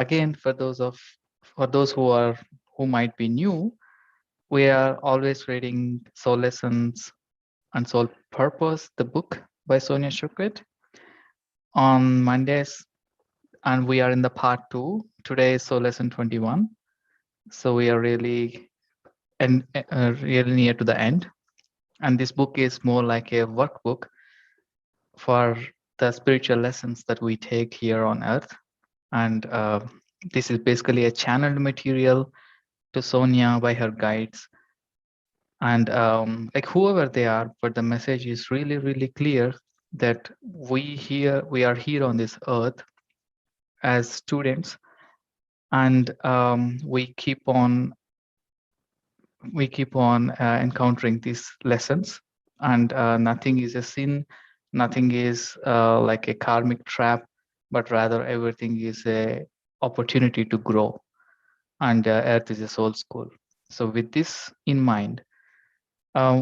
again, for those who might be new, we are always reading Soul Lessons and Soul Purpose, the book by Sonia Choquette, on Mondays, and we are in the part 2. Today is Soul Lesson 21. So we are really near to the end. And this book is more like a workbook for the spiritual lessons that we take here on earth. And this is basically a channeled material to Sonia by her guides. And like whoever they are, but the message is really, really clear that we are here on this earth as students, and we keep on encountering these lessons, and nothing is a sin, nothing is like a karmic trap, but rather everything is a opportunity to grow, and earth is a soul school. So with this in mind,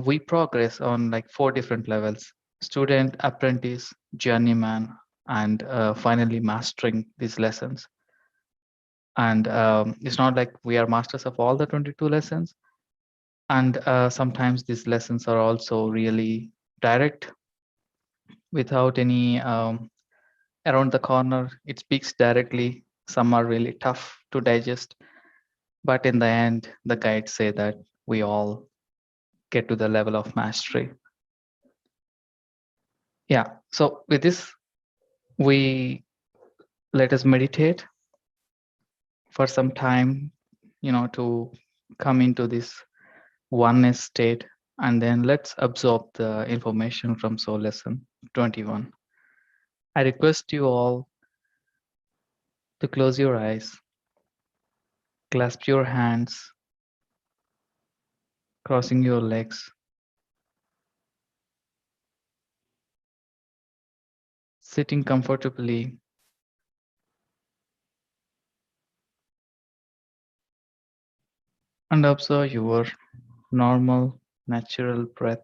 we progress on like 4 different levels: student, apprentice, journeyman, and finally mastering these lessons. And it's not like we are masters of all the 22 lessons, and sometimes these lessons are also really direct, without any around the corner. It speaks directly. Some are really tough to digest, but in the end the guides say that we all get to the level of mastery. Yeah, so with this, we let us meditate for some time, to come into this oneness state, and then let's absorb the information from Soul Lesson 21. I request you all to close your eyes, clasp your hands, crossing your legs, sitting comfortably, and observe your normal, natural breath.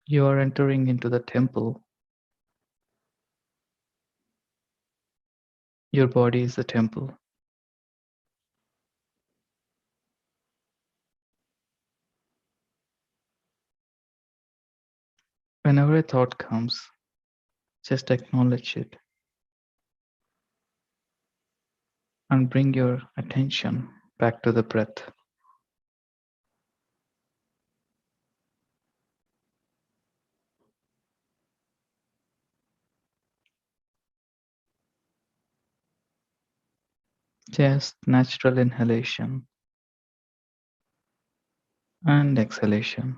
You are entering into the temple. Your body is the temple. Whenever a thought comes, just acknowledge it and bring your attention back to the breath. Just natural inhalation and exhalation.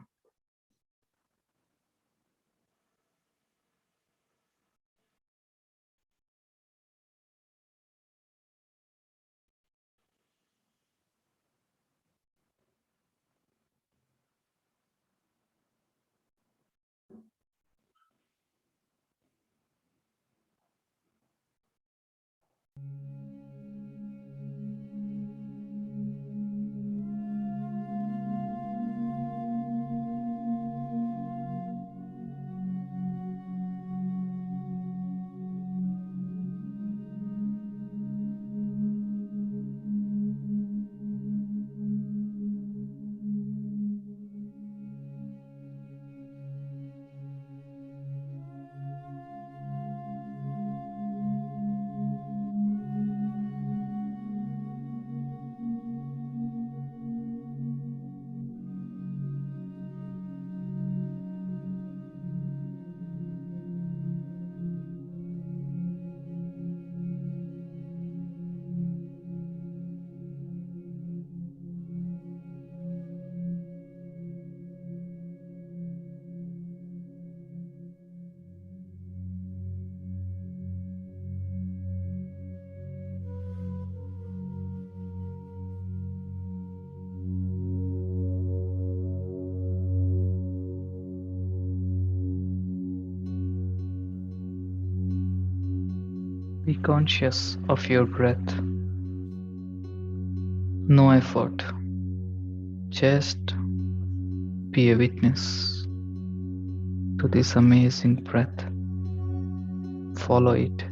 Be conscious of your breath. No effort, just be a witness to this amazing breath. Follow it.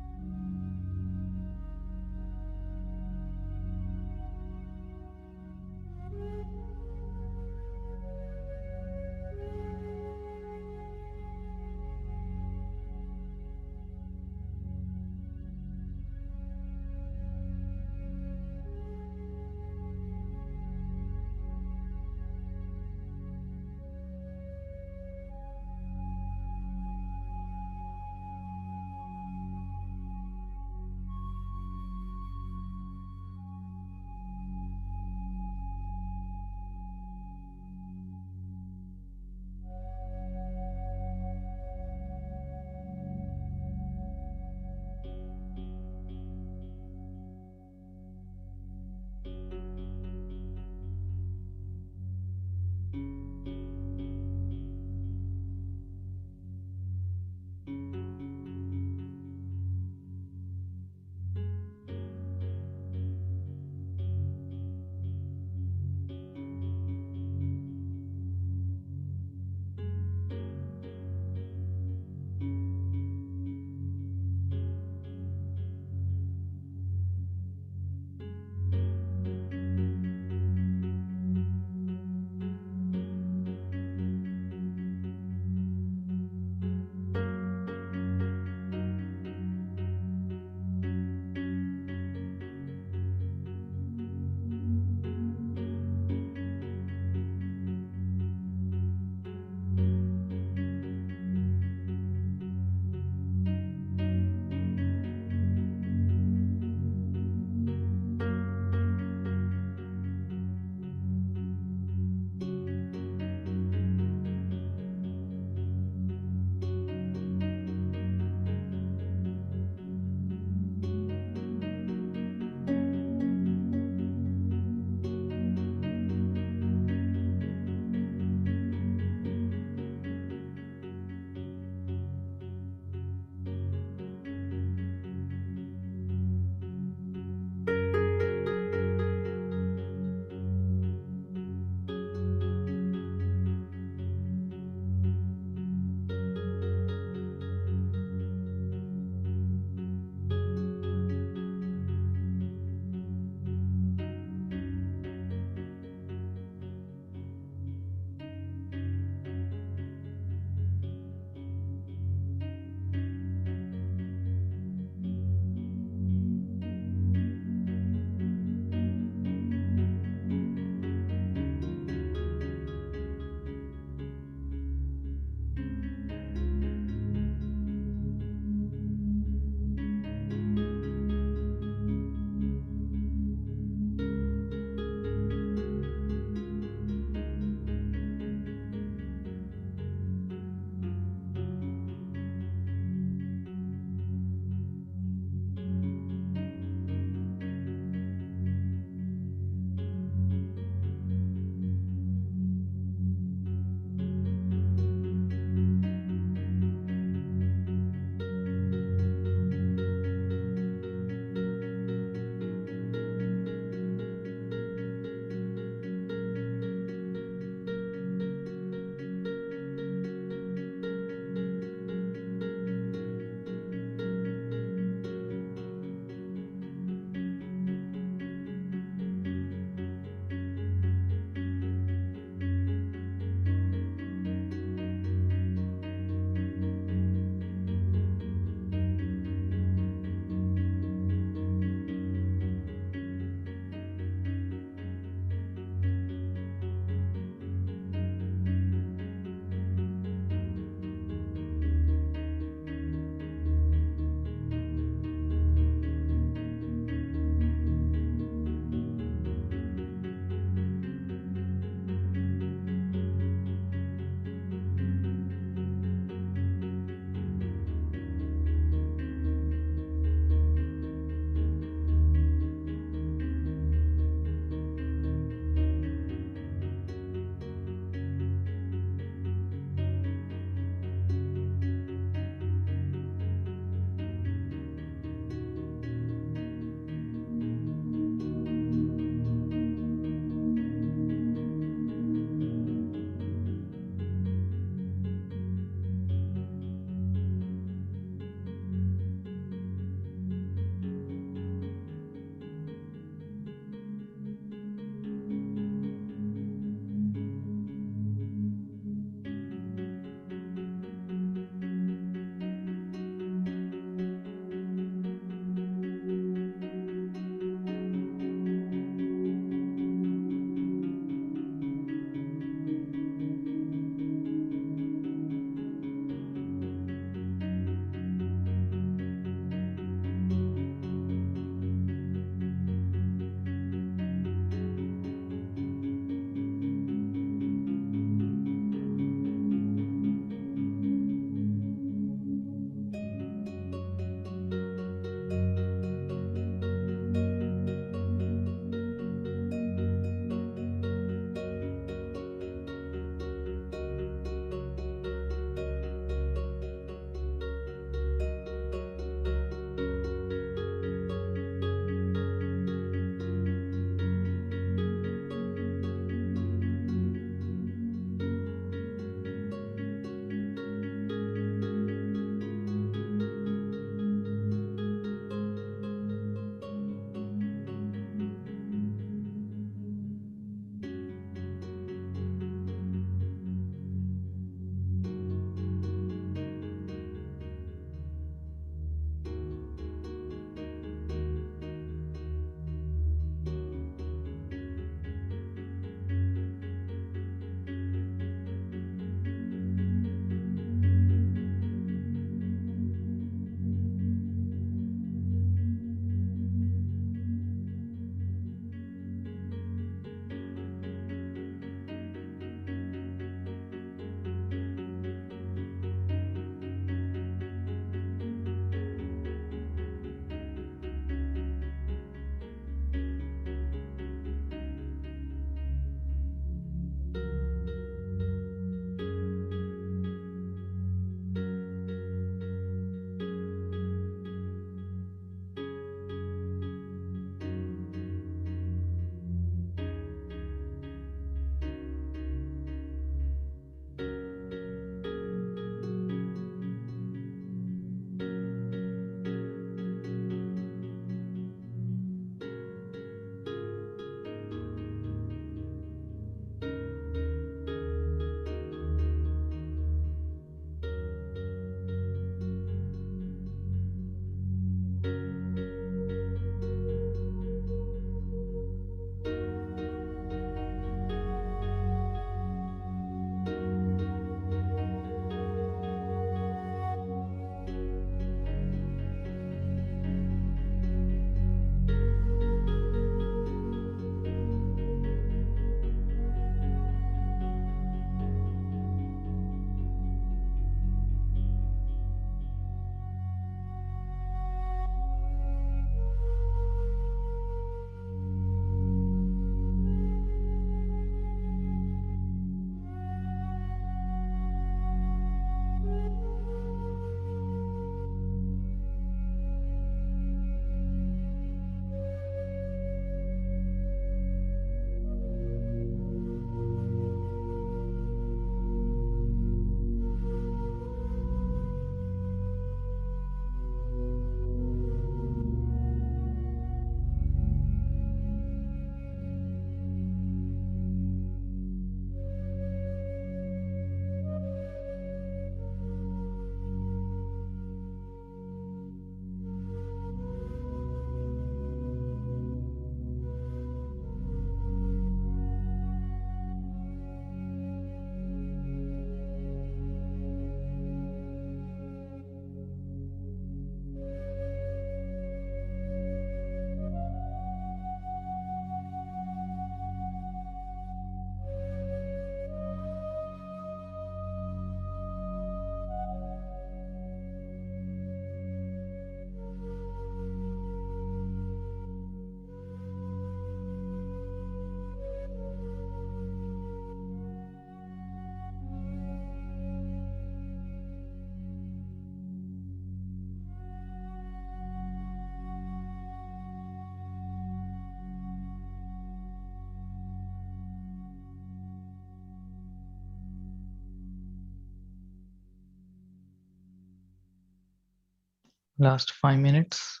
Last 5 minutes.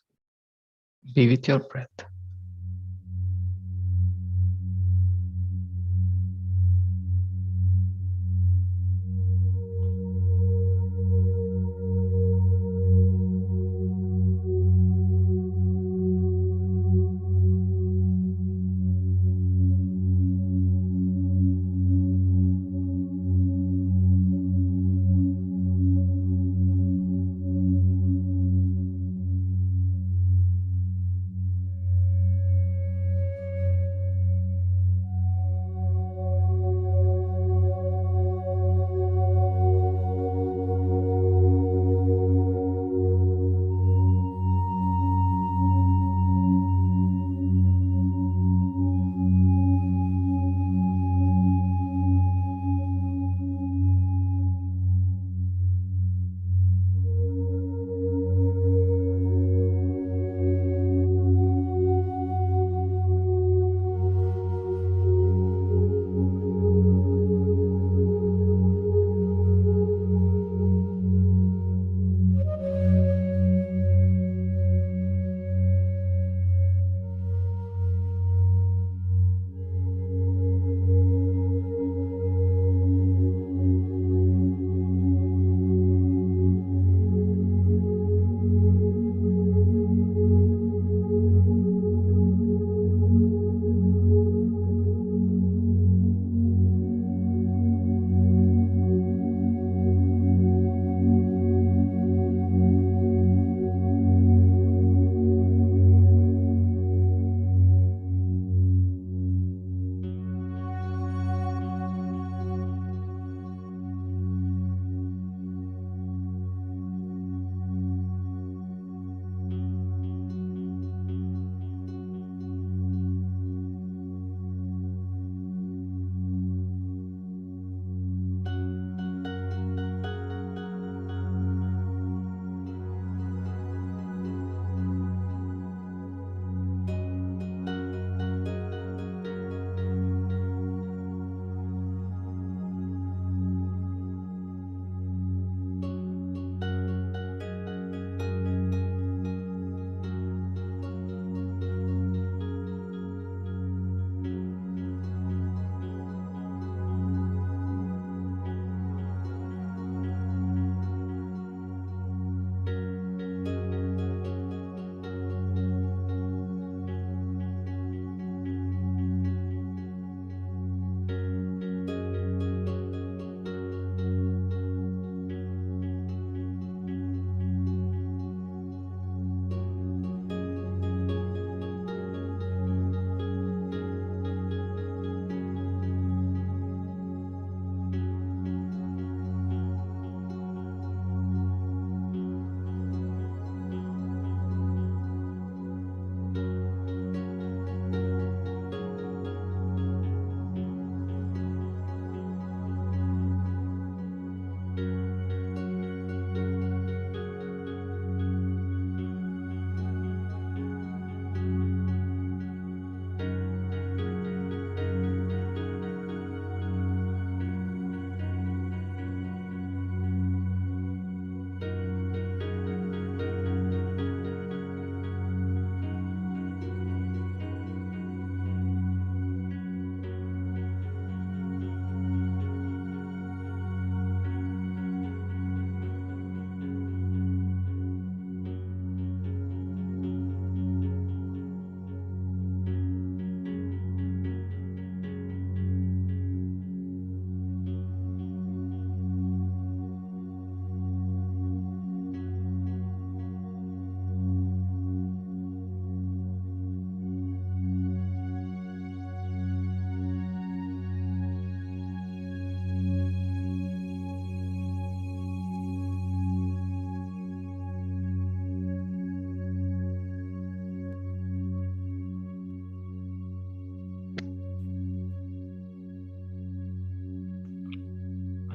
Be with your breath.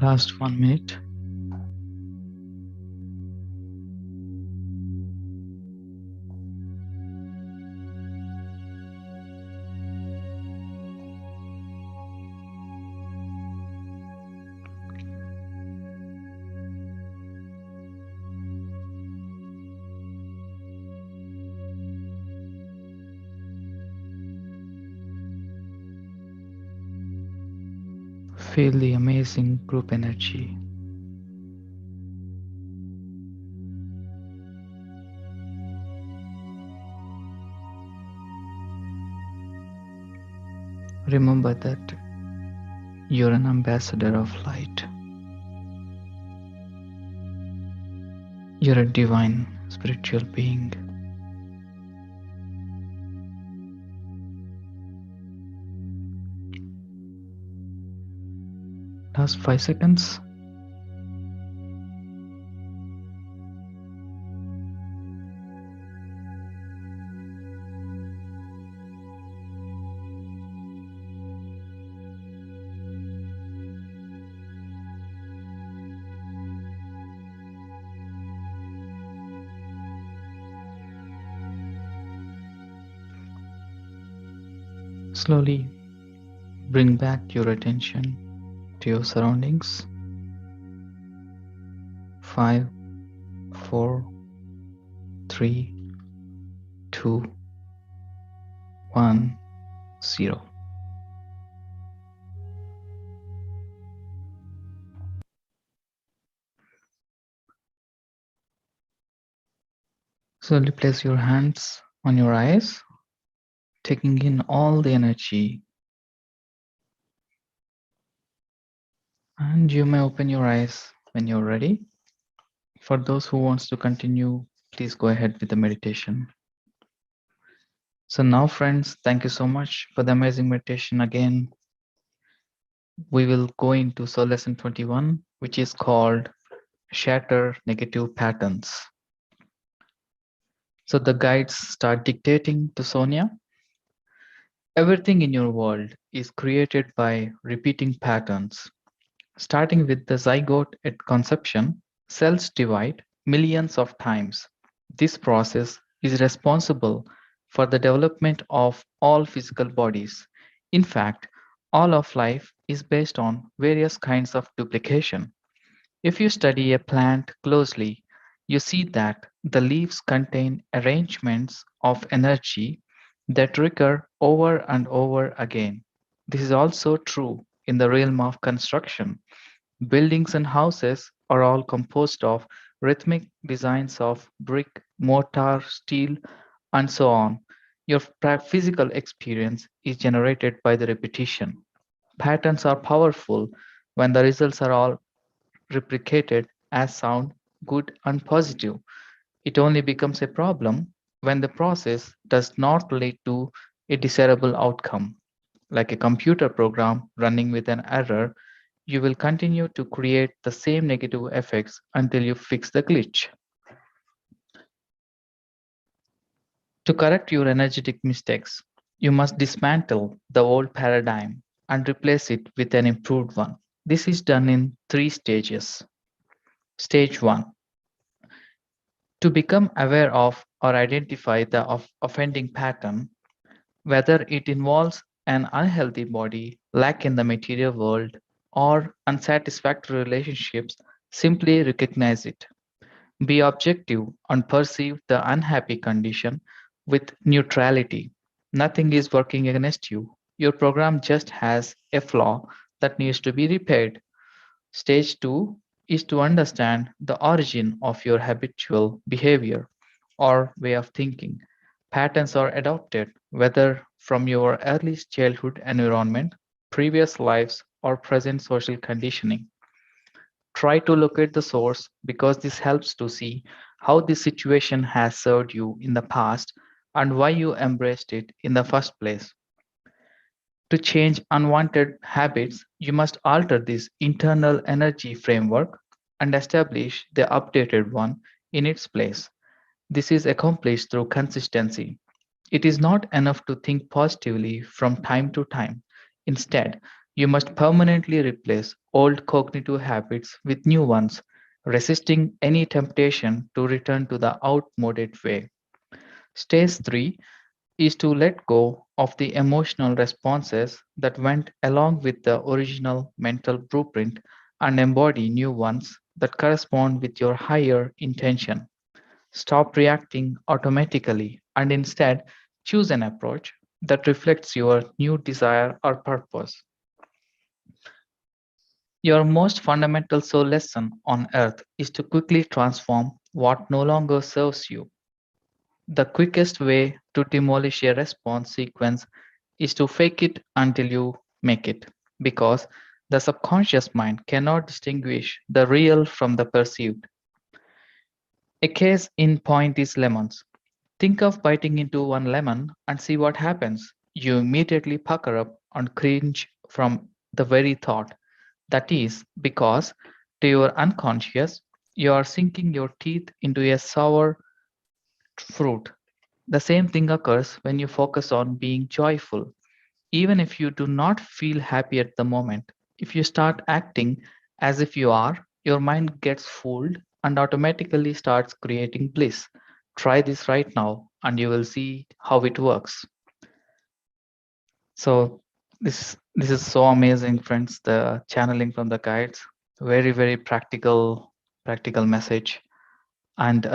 Last 1 minute. Feel the amazing group energy. Remember that you're an ambassador of light. You're a divine spiritual being. Last 5 seconds. Slowly bring back your attention to your surroundings. 5, 4, 3, 2, 1, 0. Slowly place your hands on your eyes, taking in all the energy, and you may open your eyes when you're ready. For those who wants to continue, please go ahead with the meditation. So now friends, thank you so much for the amazing meditation. Again, we will go into so lesson 21, which is called Shatter Negative Patterns. So the guides start dictating to Sonia. Everything in your world is created by repeating patterns. Starting with the zygote at conception, cells divide millions of times. This process is responsible for the development of all physical bodies. In fact, all of life is based on various kinds of duplication. If you study a plant closely, you see that the leaves contain arrangements of energy that recur over and over again. This is also true in the realm of construction. Buildings and houses are all composed of rhythmic designs of brick, mortar, steel, and so on. Your physical experience is generated by the repetition. Patterns are powerful when the results are all replicated as sound, good, and positive. It only becomes a problem when the process does not lead to a desirable outcome. Like a computer program running with an error, you will continue to create the same negative effects until you fix the glitch. To correct your energetic mistakes, you must dismantle the old paradigm and replace it with an improved one. This is done in 3 stages. Stage 1: to become aware of or identify the offending pattern, whether it involves an unhealthy body, lack in the material world, or unsatisfactory relationships, simply recognize it. Be objective and perceive the unhappy condition with neutrality. Nothing is working against you. Your program just has a flaw that needs to be repaired. Stage 2 is to understand the origin of your habitual behavior or way of thinking. Patterns are adopted whether from your early childhood environment, previous lives, or present social conditioning. Try to locate the source because this helps to see how this situation has served you in the past and why you embraced it in the first place. To change unwanted habits, you must alter this internal energy framework and establish the updated one in its place. This is accomplished through consistency. It is not enough to think positively from time to time. Instead, you must permanently replace old cognitive habits with new ones, resisting any temptation to return to the outmoded way. Stage 3 is to let go of the emotional responses that went along with the original mental blueprint and embody new ones that correspond with your higher intention. Stop reacting automatically and instead choose an approach that reflects your new desire or purpose. Your most fundamental soul lesson on earth is to quickly transform what no longer serves you. The quickest way to demolish a response sequence is to fake it until you make it, because the subconscious mind cannot distinguish the real from the perceived. A case in point is lemons. Think of biting into one lemon and see what happens. You immediately pucker up and cringe from the very thought. That is because, to your unconscious, you are sinking your teeth into a sour fruit. The same thing occurs when you focus on being joyful. Even if you do not feel happy at the moment, if you start acting as if you are, your mind gets fooled and automatically starts creating bliss. Try this right now and you will see how it works. So this is so amazing, friends. The channeling from the guides, very practical message. And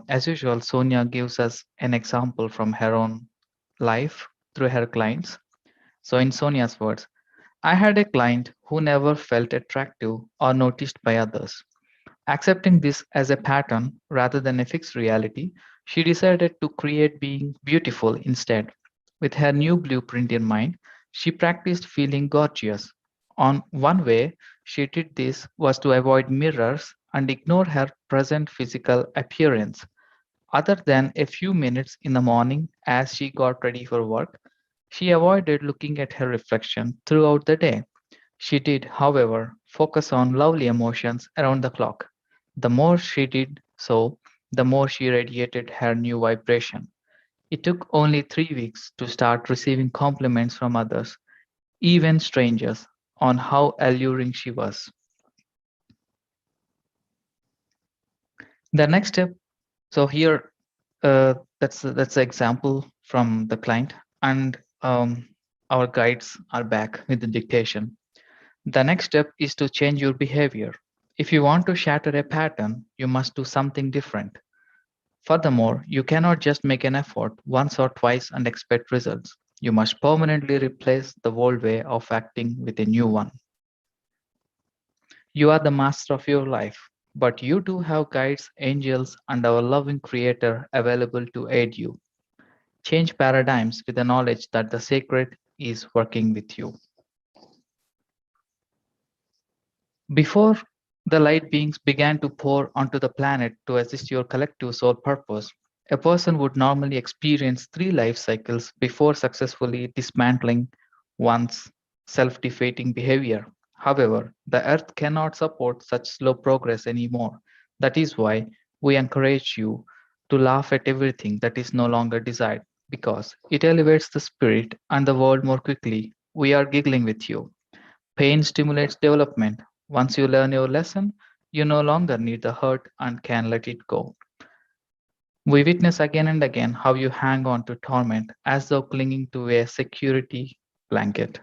as usual, Sonia gives us an example from her own life through her clients. So in Sonia's words, I had a client who never felt attractive or noticed by others. Accepting this as a pattern rather than a fixed reality, she decided to create being beautiful instead. With her new blueprint in mind, she practiced feeling gorgeous. On one way she did this was to avoid mirrors and ignore her present physical appearance. Other than a few minutes in the morning as she got ready for work, she avoided looking at her reflection throughout the day. She did, however, focus on lovely emotions around the clock. The more she did so, the more she radiated her new vibration. It took only 3 weeks to start receiving compliments from others, even strangers, on how alluring she was. The next step, so here, that's the example from the client, and our guides are back with the dictation. The next step is to change your behavior. If you want to shatter a pattern, you must do something different. Furthermore, you cannot just make an effort once or twice and expect results. You must permanently replace the old way of acting with a new one. You are the master of your life, but you do have guides, angels, and our loving Creator available to aid you. Change paradigms with the knowledge that the sacred is working with you. Before the light beings began to pour onto the planet to assist your collective soul purpose, a person would normally experience 3 life cycles before successfully dismantling one's self defeating behavior. However, the earth cannot support such slow progress anymore. That is why we encourage you to laugh at everything that is no longer desired, because it elevates the spirit and the world more quickly. We are giggling with you. Pain stimulates development. Once you learn your lesson, you no longer need the hurt and can let it go. We witness again and again how you hang on to torment as though clinging to a security blanket.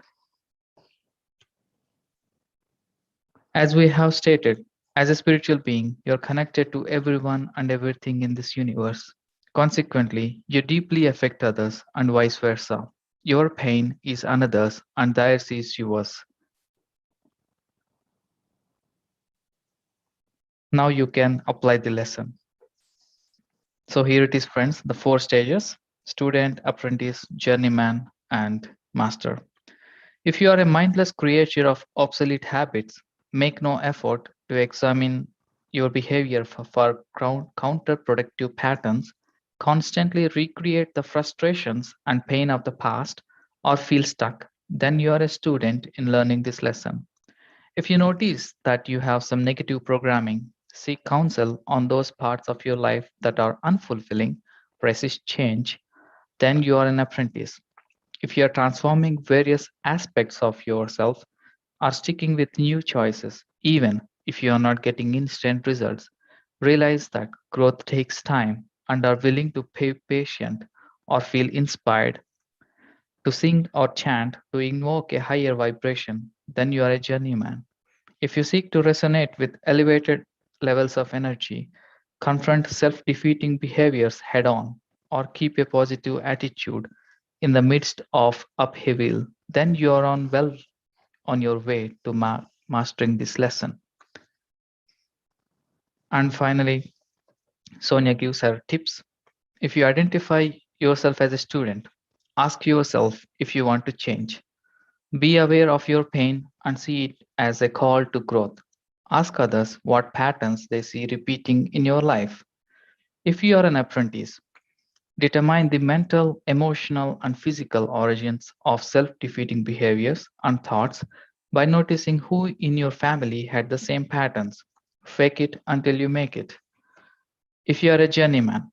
As we have stated, as a spiritual being, you're connected to everyone and everything in this universe. Consequently, you deeply affect others and vice versa. Your pain is another's and theirs is yours. Now you can apply the lesson. So here it is, friends, the 4 stages: student, apprentice, journeyman, and master. If you are a mindless creature of obsolete habits, make no effort to examine your behavior for counterproductive patterns, constantly recreate the frustrations and pain of the past, or feel stuck, then you are a student in learning this lesson. If you notice that you have some negative programming, seek counsel on those parts of your life that are unfulfilling, resist change, then you are an apprentice. If you are transforming various aspects of yourself, or sticking with new choices, even if you are not getting instant results, realize that growth takes time and are willing to be patient or feel inspired to sing or chant to invoke a higher vibration, then you are a journeyman. If you seek to resonate with elevated levels of energy, confront self defeating behaviors head on, or keep a positive attitude in the midst of upheaval, then you are on well on your way to mastering this lesson. And finally, Sonia gives her tips. If you identify yourself as a student, ask yourself if you want to change. Be aware of your pain and see it as a call to growth. Ask others what patterns they see repeating in your life. If you are an apprentice, determine the mental, emotional, and physical origins of self defeating behaviors and thoughts by noticing who in your family had the same patterns. Fake it until you make it. If you are a journeyman,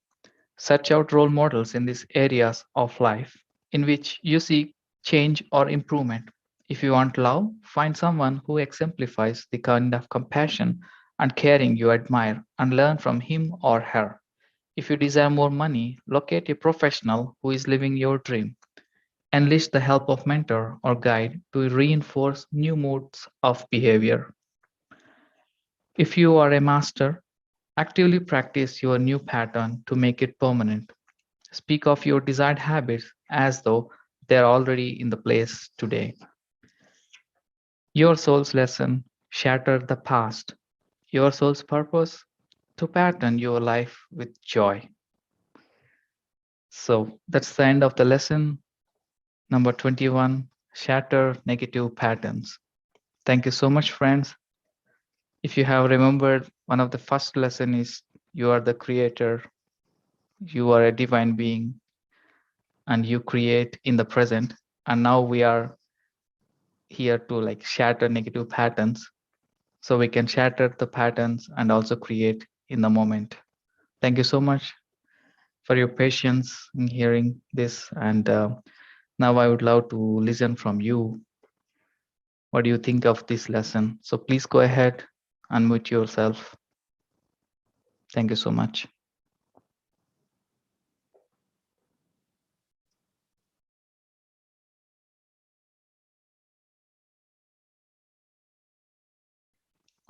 search out role models in these areas of life in which you seek change or improvement. If you want love, find someone who exemplifies the kind of compassion and caring you admire and learn from him or her. If you desire more money, locate a professional who is living your dream. Enlist the help of mentor or guide to reinforce new modes of behavior. If you are a master, actively practice your new pattern to make it permanent. Speak of your desired habits as though they are already in the place today. Your soul's lesson: shatter the past. Your soul's purpose: to pattern your life with joy. So that's the end of the lesson number 21: shatter negative patterns. Thank you so much, friends. If you have remembered, one of the first lesson is you are the creator, you are a divine being, and you create in the present. And now we are here to like shatter negative patterns so we can shatter the patterns and also create in the moment. Thank you so much for your patience in hearing this. And now I would love to listen from you. What do you think of this lesson? So please go ahead, unmute yourself. Thank you so much.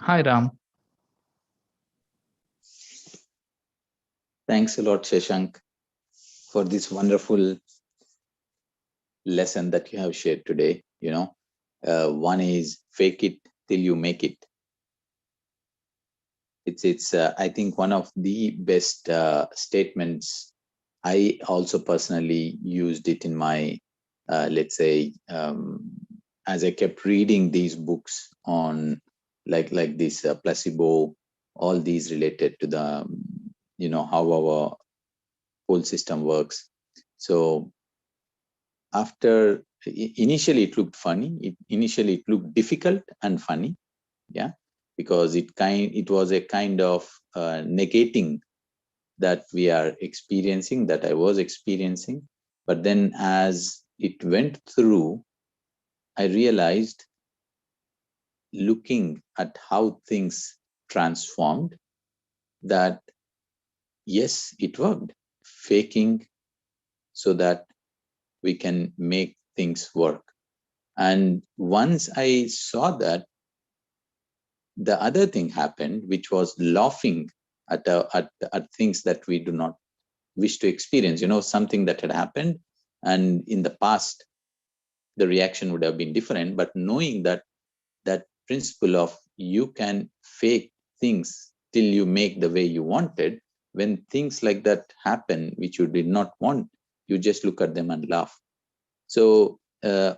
Hi, Ram. Thanks a lot, Shashank, for this wonderful lesson that you have shared today. One is fake it till you make it. It's I think one of the best statements. I also personally used it in my, let's say, as I kept reading these books on like this placebo, all these related to the, how our whole system works. So after initially it looked funny, initially it looked difficult and funny, yeah, because it was a kind of negating that we are experiencing, that I was experiencing. But then as it went through, I realized, looking at how things transformed, that yes, it worked. Faking so that we can make things work. And once I saw that, the other thing happened, which was laughing at things that we do not wish to experience. Something that had happened, and in the past, the reaction would have been different. But knowing that principle of you can fake things till you make the way you wanted, when things like that happen, which you did not want, you just look at them and laugh. So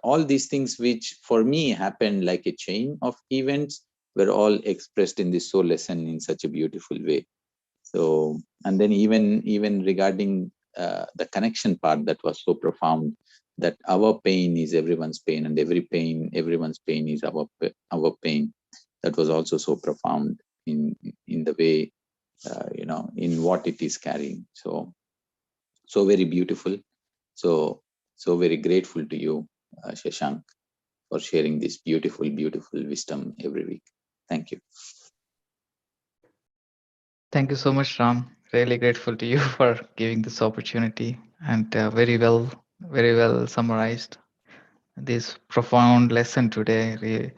all these things, which for me happened like a chain of events, were all expressed in this soul lesson in such a beautiful way. So, and then even regarding the connection part, that was so profound, that our pain is everyone's pain, and everyone's pain is our pain. That was also so profound in the way, in what it is carrying. So very beautiful. So very grateful to you, Shashank, for sharing this beautiful wisdom every week. Thank you. Thank you so much, Ram. Really grateful to you for giving this opportunity and very well summarized this profound lesson today.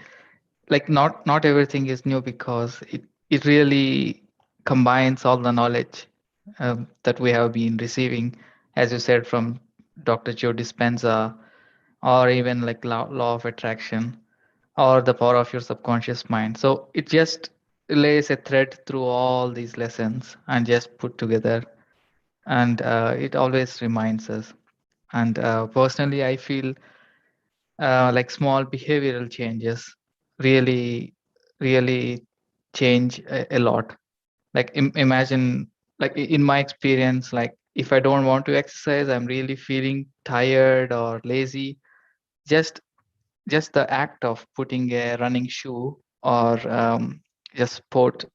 Like not everything is new because it really combines all the knowledge that we have been receiving, as you said, from Dr. Joe Dispenza, or even like law of attraction. or the power of your subconscious mind. So it just lays a thread through all these lessons and just put together, and it always reminds us. And personally, I feel like small behavioral changes really, really change a lot. Like imagine, like in my experience, like if I don't want to exercise, I'm really feeling tired or lazy. Just just the act of putting a running shoe or just sporting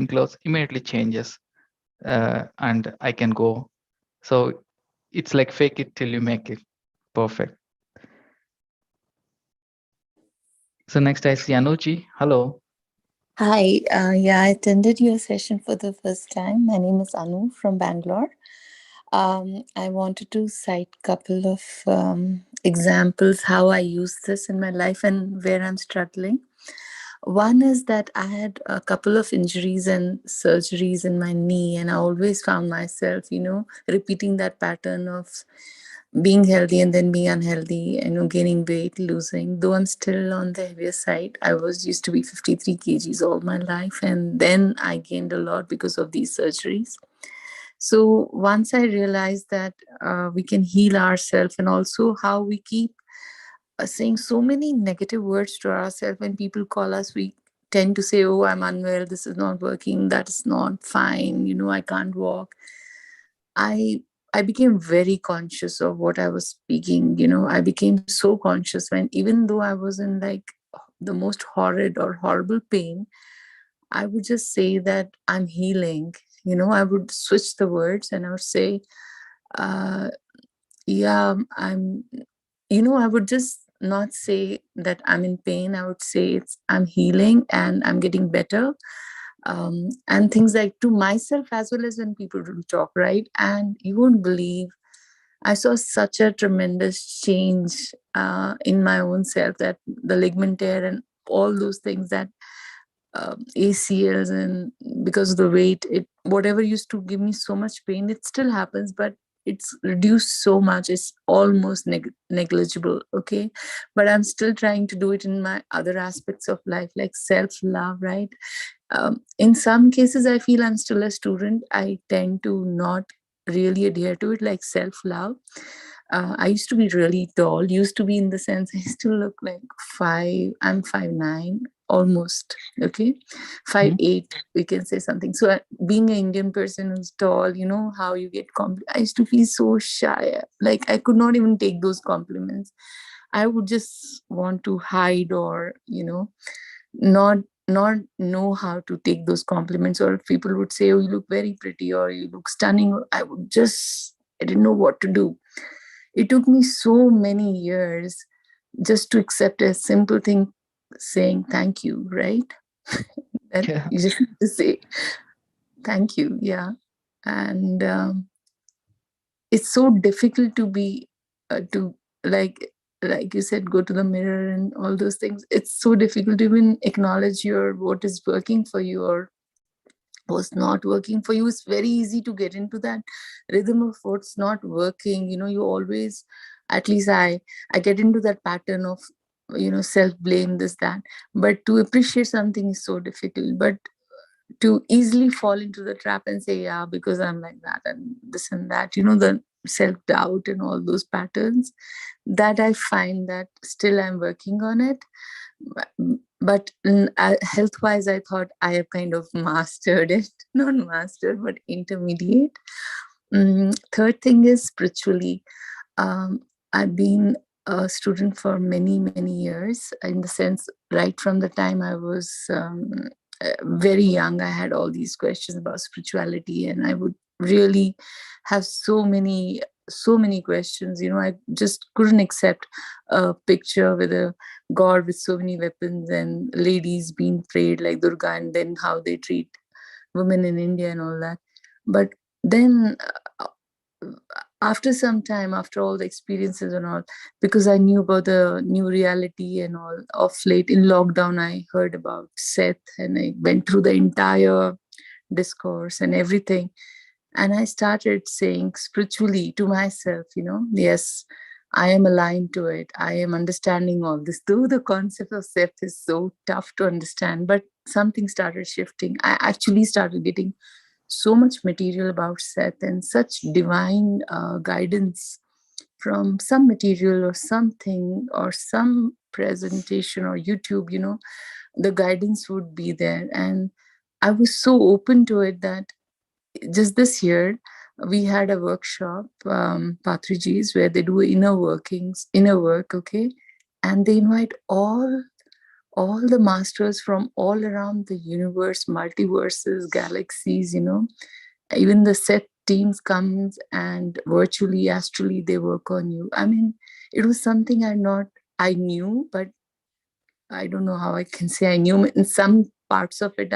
clothes immediately changes, and I can go. So it's like fake it till you make it perfect. So next I see Anuji. Hello. Hi, yeah, I attended your session for the first time. My name is Anu from Bangalore. I wanted to cite couple of examples how I use this in my life and where I'm struggling. One is that I had a couple of injuries and surgeries in my knee, and I always found myself, repeating that pattern of being healthy and then being unhealthy, gaining weight, losing. Though I'm still on the heavier side, I was used to be 53 kgs all my life, and then I gained a lot because of these surgeries. So once I realized that we can heal ourselves, and also how we keep saying so many negative words to ourselves. When people call us, we tend to say, oh, I'm unwell, this is not working, that's not fine, I can't walk. I i became very conscious of what I was speaking. I became so conscious when, even though I was in like the most horrid or horrible pain, I would just say that I'm healing. I would switch the words and I would say, uh, yeah, I would just not say that I'm in pain. I would say I'm healing and I'm getting better. And things like to myself as well as when people do talk, right? And you won't believe, I saw such a tremendous change in my own self, that the ligament tear and all those things, that ACLs, and because of the weight, it whatever used to give me so much pain, it still happens, but it's reduced so much. It's almost negligible. Okay, but I'm still trying to do it in my other aspects of life, like self love, right? In some cases, I feel I'm still a student. I tend to not really adhere to it, like self love. I used to be really tall. Used to be in the sense I still look like five. I'm 5'9", almost. Okay, five Mhm. eight. We can say something. So being an Indian person who's tall, how you get I used to feel so shy. Like I could not even take those compliments. I would just want to hide, or not not know how to take those compliments. Or if people would say, oh, you look very pretty, or you look stunning, I didn't know what to do. It took me so many years just to accept a simple thing, saying thank you, right? That Yeah. you just need to say thank you. Yeah. And it's so difficult to be to like like you said, go to the mirror and all those things. It's so difficult to even acknowledge your what is working for you or what's not working for you. It's very easy to get into that rhythm of what's not working. You always, at least I get into that pattern of self blame, this that. But to appreciate something is so difficult. But to easily fall into the trap and say, yeah, because I'm like that and this and that, the self doubt and all those patterns, that I find that still I'm working on it. But health wise, I thought I have kind of mastered it. Not mastered, but intermediate. Third thing is spiritually. um, I've been a student for many, many years, in the sense, right from the time I was very young, I had all these questions about spirituality, and I would really have so many questions. I just couldn't accept a picture with a god with so many weapons and ladies being prayed like Durga, and then how they treat women in India and all that. But then after some time, after all the experiences and all, because I knew about the new reality and all, of late in lockdown, I heard about Seth and I went through the entire discourse and everything. And I started saying spiritually to myself, yes, I am aligned to it. I am understanding all this. Though the concept of self is so tough to understand, but something started shifting. I actually started getting so much material about Seth and such divine guidance from some material or something or some presentation or YouTube, the guidance would be there. And I was so open to it that just this year, we had a workshop, Patriji's, where they do inner workings, inner work, okay? And they invite all the masters from all around the universe, multiverses, galaxies, even the set teams comes and virtually, astrally, they work on you. I mean, it was something I knew, but I don't know how I can say I knew in some parts of it.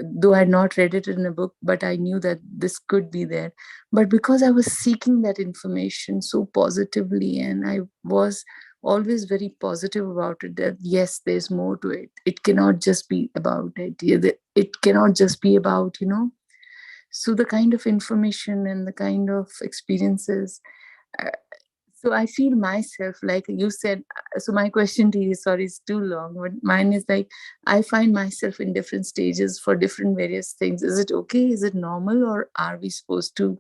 Though I had not read it in a book, but I knew that this could be there. But because I was seeking that information so positively, and I was always very positive about it, that yes, there's more to it. It cannot just be about it. It cannot just be about, So the kind of information and the kind of experiences. uh, so I feel myself, like you said. So my question to you, sorry, is too long, but mine is like, I find myself in different stages for different various things. Is it okay? Is it normal? Or are we supposed to,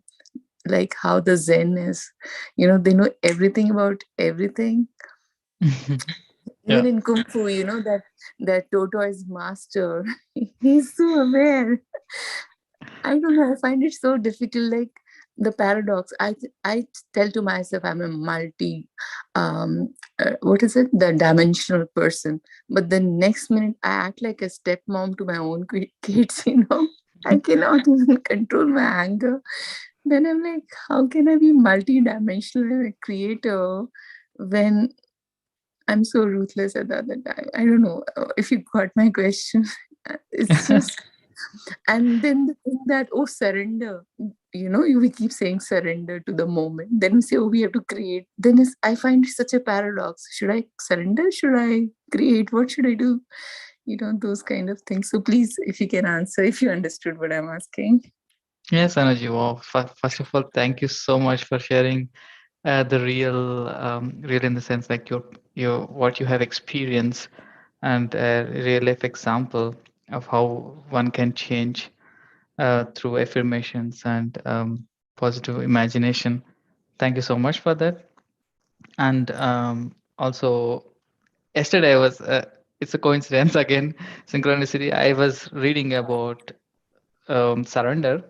like how the Zen is, they know everything about everything. Even Yeah. in Kung Fu, that tortoise master, he's so aware. I don't know. I find it so difficult. Like the paradox. I tell to myself I'm a what is it? The dimensional person. But the next minute I act like a stepmom to my own kids. I cannot even control my anger. Then I'm like, how can I be multi-dimensional and a creator when I'm so ruthless at the other time? I don't know if you got my question. It's just, and then the thing that, oh, surrender. We keep saying surrender to the moment. Then we say, oh, we have to create. Then I find it such a paradox. Should I surrender? Should I create? What should I do? Those kind of things. So please, if you can answer, if you understood what I'm asking. Yes, Anuji. Wow. First of all, thank you so much for sharing the real in the sense like your what you have experienced and a real life example of how one can change through affirmations and positive imagination. Thank you so much for that. And also, yesterday I was. It's a coincidence again, synchronicity. I was reading about surrender.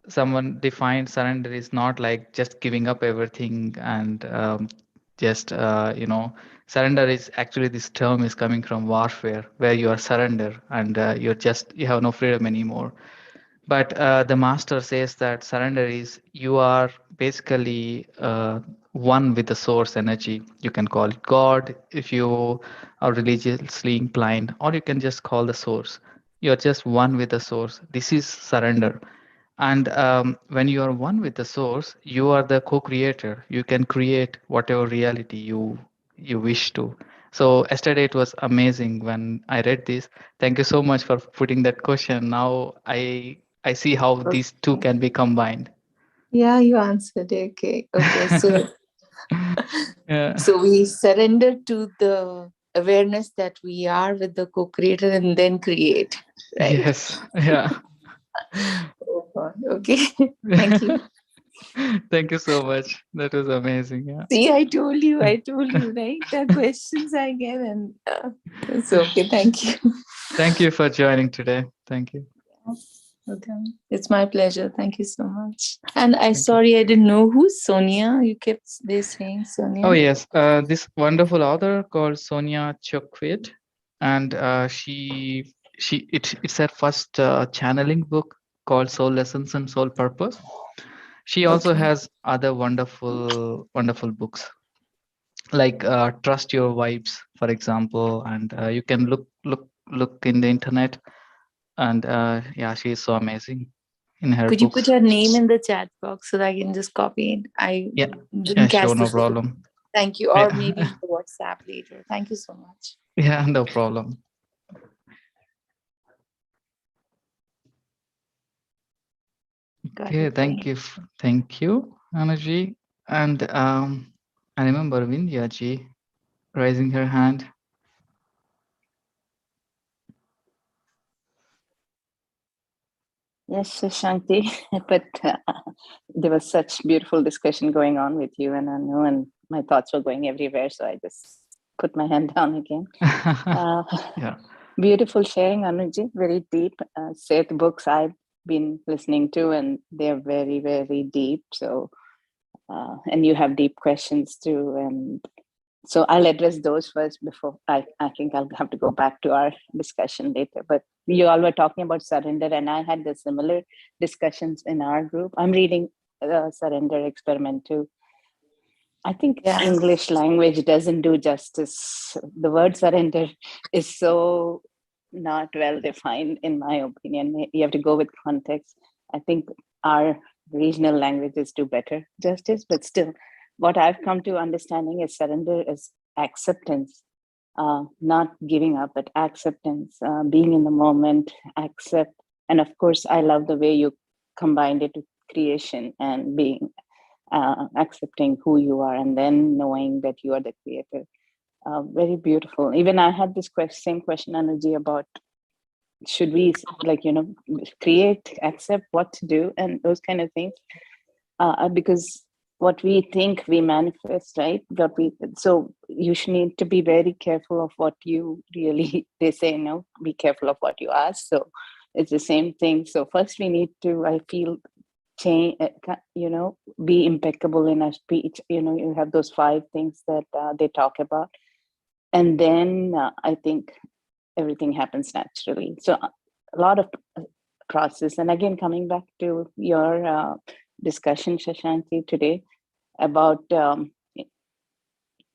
Someone defined surrender is not like just giving up everything and just surrender is actually, this term is coming from warfare where you are surrender and you have no freedom anymore. But the master says that surrender is you are basically one with the source energy. You can call it God if you are religiously inclined, or you can just call the source. You're just one with the source. This is surrender. And when you are one with the source, you are the co-creator. You can create whatever reality you wish to. So yesterday it was amazing when I read this. Thank you so much for putting that question. Now I see how these two Okay. can be combined. Yeah, you answered. Okay. Okay. So Yeah. So we surrender to the awareness that we are with the co-creator and then create, right? Yes. Yeah. Oh God. Okay. Thank you. Thank you so much. That was amazing. Yeah. See, I told you, right? The questions I get, and it's okay. Thank you. Thank you for joining today. Thank you. Okay. It's my pleasure. Thank you so much. And I Thank you. sorry I didn't know who's Sonia. You kept they saying Oh Sonia. yes, this wonderful author called Sonia Chokwit, and it's her first channeling book called Soul Lessons and Soul Purpose. She also Okay. has other wonderful books like Trust Your Vibes, for example, and you can look in the internet, and yeah, she is so amazing in her Could you put books. her name in the chat box so that I can just copy it? I Yeah, yeah, didn't sure, catch no this. problem. Thank you. Or maybe Yeah, in the WhatsApp later. Thank you so much. yeah, no problem. Got Okay, it. Thank you. thank you, Anuji. And I remember Vindhya raising her hand. Yes, Shanti, but there was such beautiful discussion going on with you and Anu, and my thoughts were going everywhere, so I just put my hand down again. Uh, Yeah. Beautiful sharing, Anuji, very deep. Seth books I've been listening to, and they're very, very deep. So, and you have deep questions too, and so I'll address those first before I think I'll have to go back to our discussion later. But you all were talking about surrender, and I had the similar discussions in our group. I'm reading Surrender Experiment too. I think Yeah. English language doesn't do justice. The word surrender is so not well defined, in my opinion. You have to go with context. I think our regional languages do better justice, but still, what I've come to understanding is surrender is acceptance, not giving up, but acceptance, being in the moment, accept. And of course, I love the way you combined it with creation and being accepting who you are and then knowing that you are the creator. Very beautiful. Even I had this same question, Anuji, about should we create, accept what to do and those kind of things, because what we think we manifest, right? So you should need to be very careful of what you really, they say, no, be careful of what you ask. So it's the same thing. So first we need to, I feel, change, be impeccable in our speech. You have those 5 things that they talk about, and then I think everything happens naturally. So a lot of process. And again, coming back to your discussion, Shashanki, today about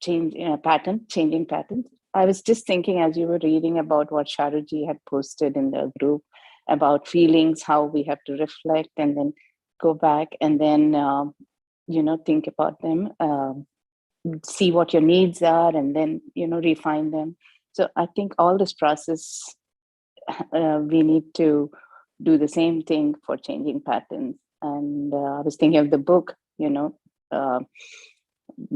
changing patterns. I was just thinking as you were reading about what Sharuji had posted in the group about feelings, how we have to reflect and then go back and then think about them, see what your needs are, and then refine them. So I think all this process, we need to do the same thing for changing patterns. And I was thinking of the book, uh,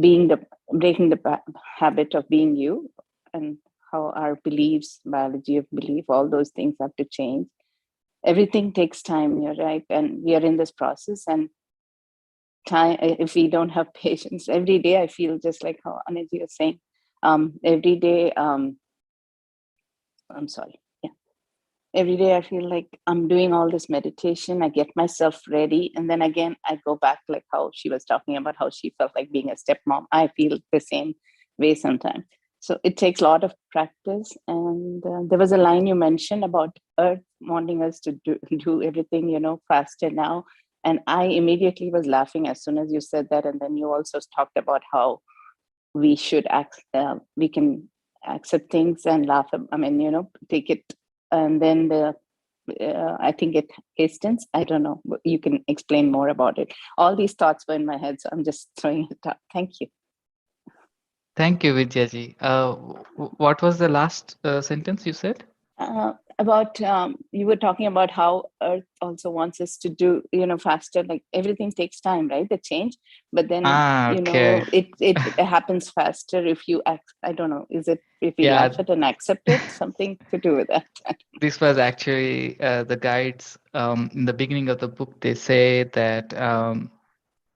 being the breaking the habit of being you, and how our beliefs, biology of belief, all those things have to change. Everything takes time, you're right, and we are in this process. And time, if we don't have patience, every day I feel just like how Aniji was saying, every day, I'm sorry, yeah, every day I feel like I'm doing all this meditation, I get myself ready, and then again I go back, like how she was talking about how she felt like being a stepmom. I feel the same way sometimes. So it takes a lot of practice. And there was a line you mentioned about earth wanting us to do everything faster now, and I immediately was laughing as soon as you said that. And then you also talked about how we can accept things and laugh. I mean, take it, and then I think it hastens. I don't know. You can explain more about it. All these thoughts were in my head, so I'm just throwing it up. Thank you. Thank you, Vidyaji. What was the last sentence you said? About you were talking about how Earth also wants us to do faster. Like everything takes time, right? The change, but then Okay. it happens faster if you act. I don't know. Is it if we Yeah, laugh at and accept it? Something to do with that. this was actually the guides. In the beginning of the book, they say that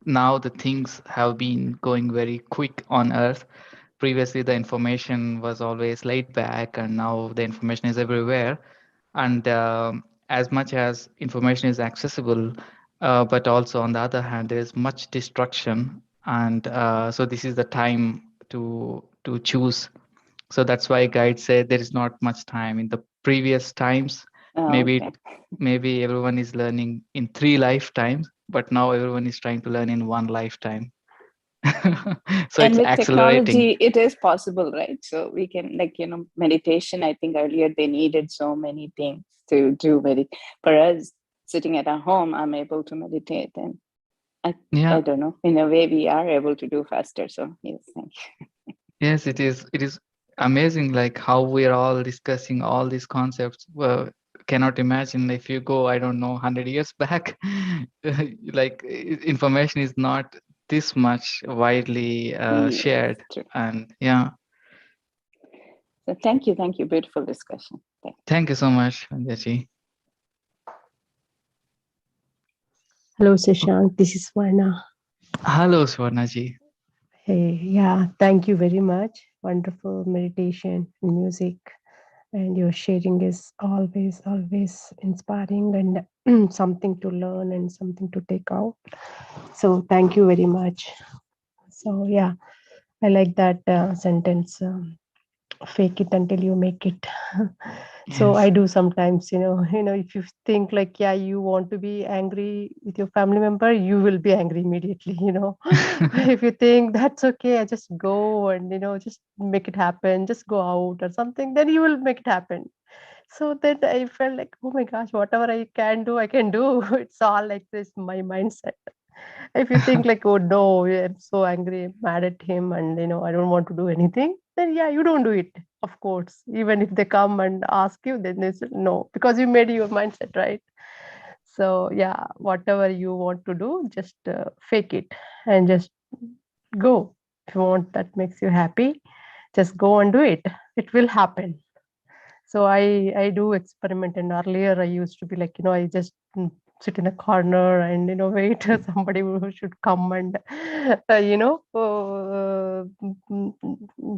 now the things have been going very quick on Earth. Previously, the information was always laid back, and now the information is everywhere. And as much as information is accessible, but also on the other hand, there is much destruction. And so this is the time to choose. So that's why guides say there is not much time. In the previous times, Oh, maybe okay. maybe everyone is learning in 3 lifetimes, but now everyone is trying to learn in 1 lifetime. So And it's with accelerating. technology, it is possible, right? So we can, like, meditation. I think earlier they needed so many things to do. For us, sitting at our home, I'm able to meditate, and I Yeah. don't know. In a way, we are able to do faster. So yes, thank you. Yes, it is. It is amazing, like how we're all discussing all these concepts. Well, cannot imagine if you go, I don't know, 100 years back, like information is not this much widely shared. True. And yeah, So thank you, beautiful discussion. thank you so much, Vanjaji. Hello, Sashank. This is Varna. Hello, Swarnaji. Hey, yeah, thank you very much. Wonderful meditation and music. And your sharing is always, always inspiring and something to learn and something to take out. So thank you very much. So yeah, I like that sentence. Fake it until you make it. So Yes. I do sometimes, if you think like, yeah, you want to be angry with your family member, you will be angry immediately. If you think that's okay, I just go and just make it happen, just go out or something, then you will make it happen. So then I felt like, oh my gosh, whatever I can do, I can do. It's all like this, my mindset. If you think like, oh no, I'm so angry, I'm mad at him, and I don't want to do anything, then yeah, you don't do it. Of course, even if they come and ask you, then they say no, because you made your mindset, right? So yeah, whatever you want to do, just fake it and just go. If you want that makes you happy, just go and do it. It will happen. So I do experiment, and earlier I used to be like, I just sit in a corner and wait somebody who should come and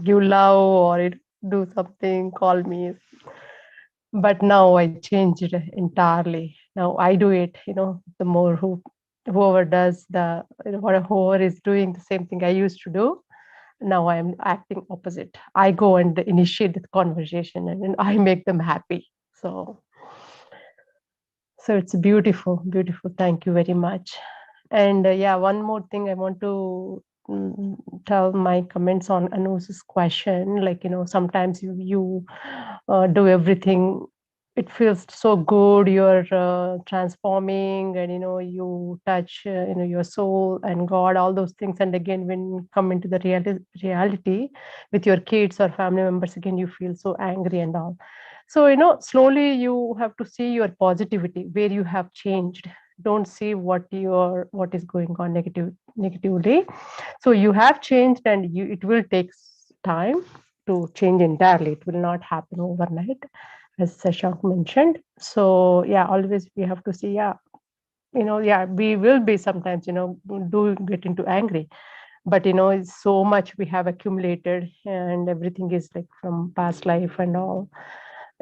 give love or do something, call me. But now I changed it entirely. Now I do it. The more whoever does the whoever is doing the same thing I used to do, now I'm acting opposite. I go and initiate the conversation, and then I make them happy. So it's beautiful, beautiful. Thank you very much. And yeah, one more thing I want to tell my comments on Anu's question. Like, sometimes you do everything. It feels so good. You're transforming, and you touch, your soul and God, all those things. And again, when you come into the reality with your kids or family members, again, you feel so angry and all. So, slowly you have to see your positivity where you have changed. Don't see what is going on negatively. So you have changed, and it will take time to change entirely. It will not happen overnight, as Sashank mentioned. So yeah, always we have to see, yeah, we will be sometimes, do get into angry, but it's so much we have accumulated, and everything is like from past life and all.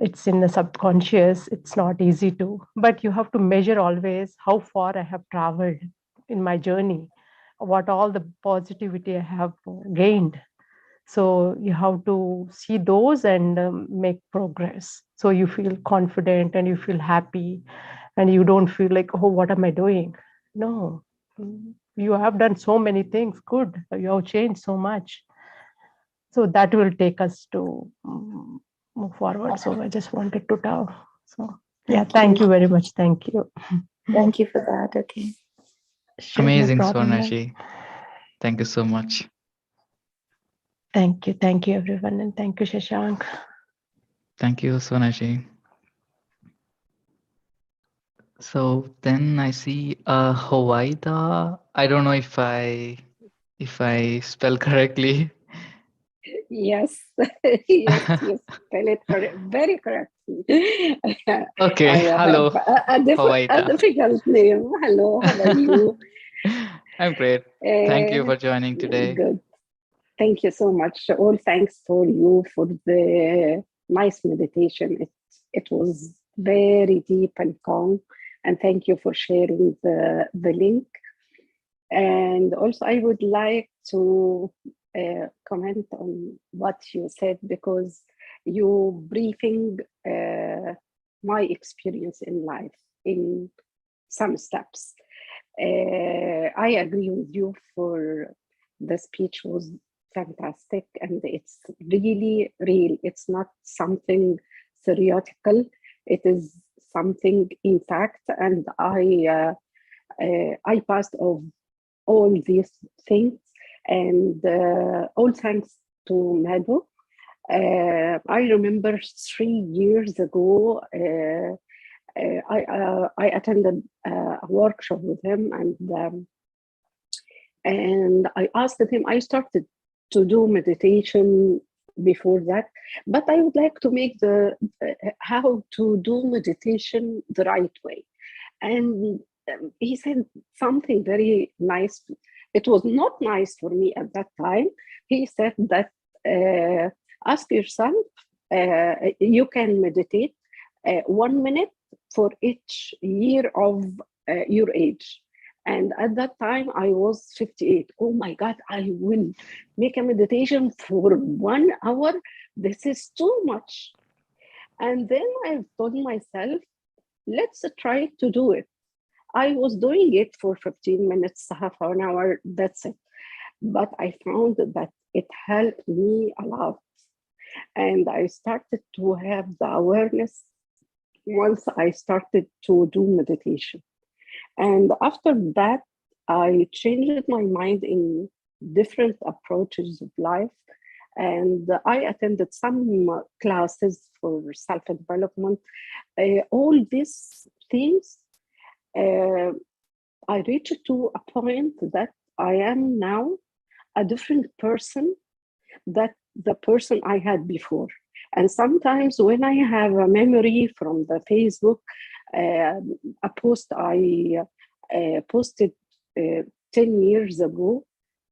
It's in the subconscious. It's not easy to, but you have to measure always how far I have traveled in my journey, what all the positivity I have gained. So you have to see those and make progress. So you feel confident and you feel happy, and you don't feel like, oh, what am I doing? No, you have done so many things good. You have changed so much. So that will take us to move forward. So I just wanted to tell. So yeah, thank you very much. Thank you. Thank you for that. Okay. Sure, no Amazing, problem. Swarnaji. Thank you so much. Thank you everyone, and thank you, Shashank. Thank you, Swarnaji. So then I see Hawaida. I don't know if I spell correctly. Yes, yes, you spell it very correctly. Okay, I have hello, a Hawaida. difficult name. Hello, how are you? I'm great. Thank you for joining today. Good. Thank you so much. All thanks for you for the nice meditation. It was very deep and calm. And thank you for sharing the link. And also, I would like to comment on what you said, because you briefing my experience in life in some steps. I agree with you for the speech was fantastic, and it's really real. It's not something theoretical. It is something in fact, and I passed of all these things, and all thanks to Mado. I remember 3 years ago, I attended a workshop with him, and And I asked him, I started to do meditation before that, but I would like to make the how to do meditation the right way. And he said something very nice. It was not nice for me at that time. He said that ask yourself, you can meditate 1 minute for each year of your age. And at that time, I was 58. Oh my God, I will make a meditation for 1 hour. This is too much. And then I told myself, let's try to do it. I was doing it for 15 minutes, half an hour, that's it. But I found that it helped me a lot. And I started to have the awareness once I started to do meditation. And after that, I changed my mind in different approaches of life. And I attended some classes for self development. All these things, uh, I reached to a point that I am now a different person that the person I had before. And sometimes when I have a memory from the Facebook, a post I posted 10 years ago,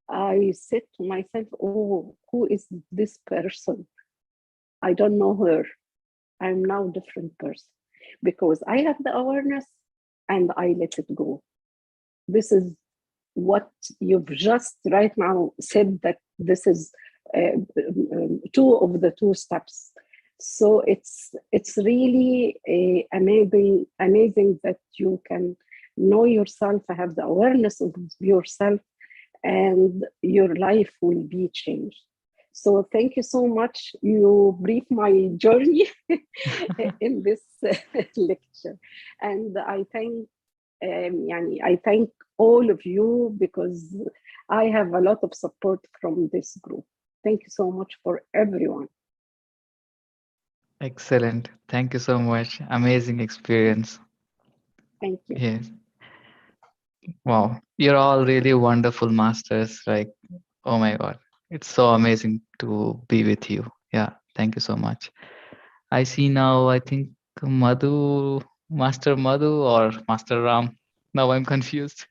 I said to myself, oh, who is this person? I don't know her. I'm now a different person because I have the awareness and I let it go. This is what you've just right now said, that this is two of the two steps. So it's really amazing that you can know yourself, have the awareness of yourself, and your life will be changed. So thank you so much. You brief my journey in this lecture, and I thank all of you because I have a lot of support from this group. Thank you so much for everyone. Excellent. Thank you so much. Amazing experience. Thank you. Yes. Wow. You're all really wonderful masters. Like, oh my God. It's so amazing to be with you. Yeah. Thank you so much. I see now, I think Madhu, Master Madhu or Master Ram. Now I'm confused.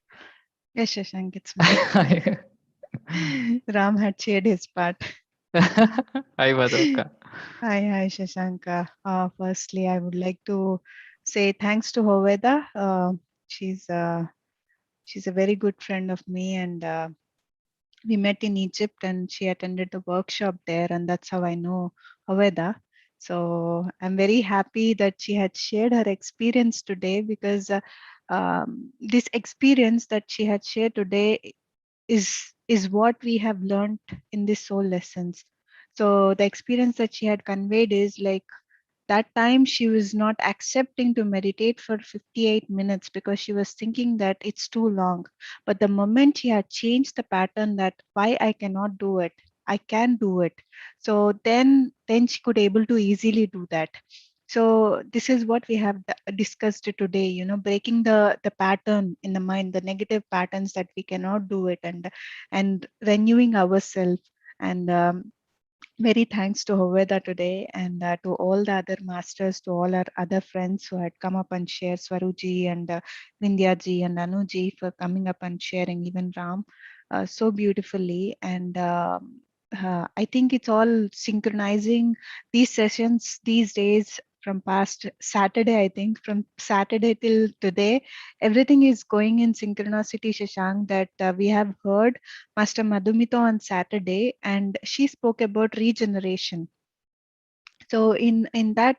Yes, Shashank, it's me. Ram had shared his part. Hi, Madhuka. Hi, Shashank. Firstly, I would like to say thanks to Hoveda. She's a very good friend of me, and we met in Egypt, and she attended the workshop there, and that's how I know Hoveda. So I'm very happy that she had shared her experience today, because this experience that she had shared today is what we have learned in this soul lessons. So the experience that she had conveyed is like, that time she was not accepting to meditate for 58 minutes because she was thinking that it's too long. But the moment she had changed the pattern, that why I cannot do it, I can do it, so then she could able to easily do that. So this is what we have discussed today, breaking the pattern in the mind, the negative patterns that we cannot do it, and renewing ourselves. And very thanks to Hoveda today, and to all the other masters, to all our other friends who had come up and shared, Swaruji and Vindhyaji and Anuji for coming up and sharing, even Ram so beautifully. And I think it's all synchronizing these sessions these days from past Saturday. I think from Saturday till today, everything is going in synchronicity, Shashank, that we have heard Master Madhumito on Saturday, and she spoke about regeneration. So in that,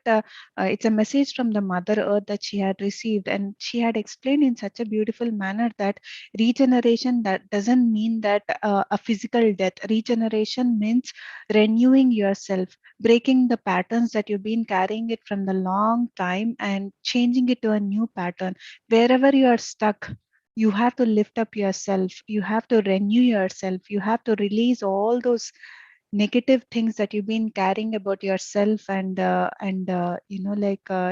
it's a message from the Mother Earth that she had received, and she had explained in such a beautiful manner that regeneration, that doesn't mean that a physical death. Regeneration means renewing yourself, breaking the patterns that you've been carrying it from the long time, and changing it to a new pattern. Wherever you are stuck, you have to lift up yourself, you have to renew yourself, you have to release all those negative things that you've been carrying about yourself, and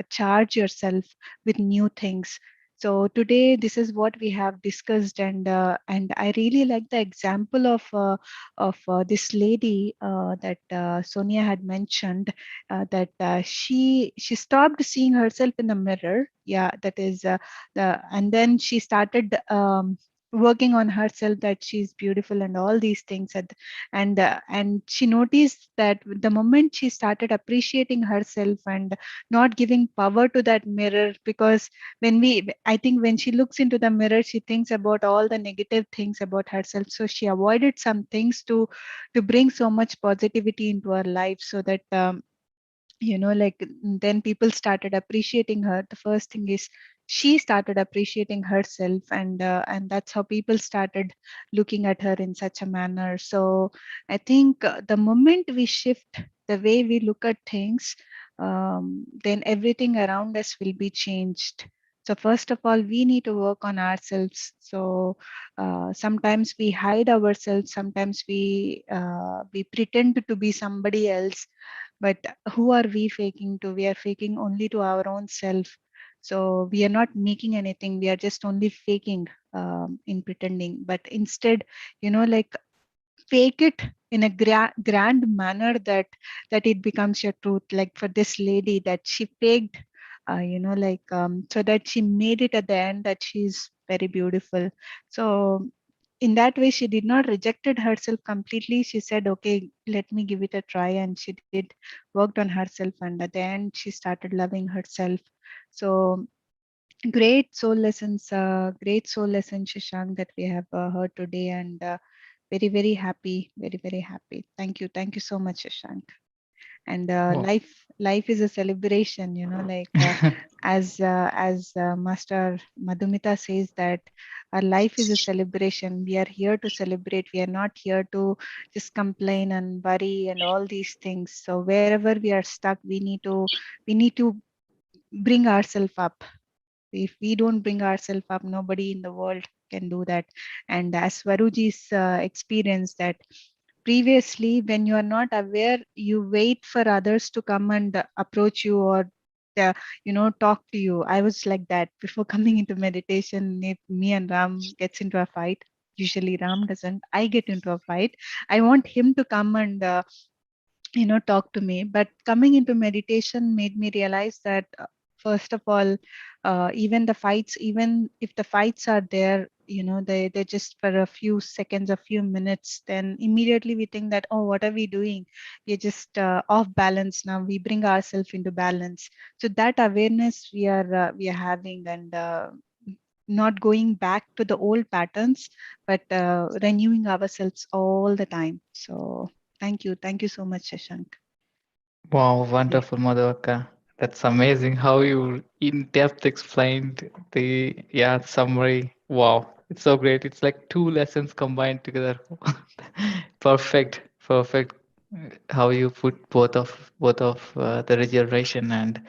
charge yourself with new things. So today, this is what we have discussed, and I really like the example of this lady that Sonia had mentioned, that she stopped seeing herself in the mirror. Yeah, that is and then she started working on herself, that she's beautiful and all these things, and she noticed that the moment she started appreciating herself and not giving power to that mirror, because I think when she looks into the mirror, she thinks about all the negative things about herself, so she avoided some things to bring so much positivity into her life, so that like then people started appreciating her. The first thing is she started appreciating herself, and that's how people started looking at her in such a manner. So I think the moment we shift the way we look at things, then everything around us will be changed. So first of all, we need to work on ourselves. So sometimes we hide ourselves, sometimes we pretend to be somebody else, but who are we faking to? We are faking only to our own self. So we are not making anything, we are just only faking, in pretending. But instead, like, fake it in a grand manner, that it becomes your truth. Like for this lady, that she faked, so that she made it at the end that she's very beautiful. So in that way, she did not rejected herself completely. She said, okay, let me give it a try, and she did, worked on herself, and at the end she started loving herself. So great soul lessons, Shashank, that we have heard today, and very, very happy, very, very happy. Thank you so much, Shashank. And Wow. life is a celebration, like as Master Madhumita says, that our life is a celebration. We are here to celebrate. We are not here to just complain and worry and all these things. So wherever we are stuck, we need to bring ourselves up. If we don't bring ourselves up, nobody in the world can do that. And as Swaruji's experience, that previously, when you are not aware, you wait for others to come and approach you, or talk to you. I was like that before coming into meditation. If me and Ram gets into a fight, usually Ram doesn't, I get into a fight, I want him to come and talk to me. But coming into meditation made me realize that, first of all, even if the fights are there, they're just for a few seconds, a few minutes, then immediately we think that, oh, what are we doing? We're just off balance. Now we bring ourselves into balance. So that awareness we are having, and not going back to the old patterns, but renewing ourselves all the time. So thank you so much, Shashank. Wow, wonderful, Madhuraka. That's amazing how you in depth explained the summary. Wow, it's so great. It's like two lessons combined together. Perfect, perfect. How you put both of the regeneration and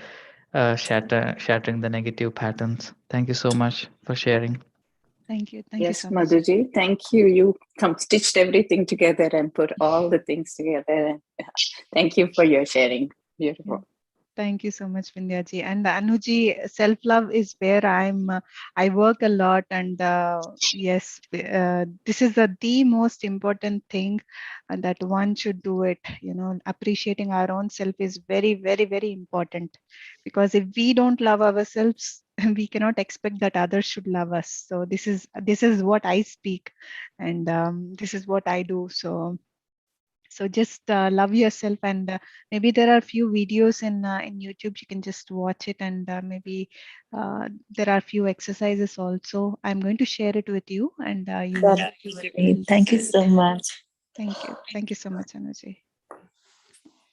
shattering the negative patterns. Thank you so much for sharing. Thank you Yes, so much. Madhuji, thank you. You stitched everything together and put all the things together. Thank you for your sharing. Beautiful. Thank you so much, Vindhyaji. And Anuji, self-love is where I work a lot. And yes, this is the most important thing, and that one should do it. Appreciating our own self is very, very, very important. Because if we don't love ourselves, we cannot expect that others should love us. So this is what I speak, and this is what I do. So just love yourself, and maybe there are a few videos in YouTube. You can just watch it, and maybe there are a few exercises also. I'm going to share it with you, and That would be great. Thank you so much. Thank you so much, Anuji.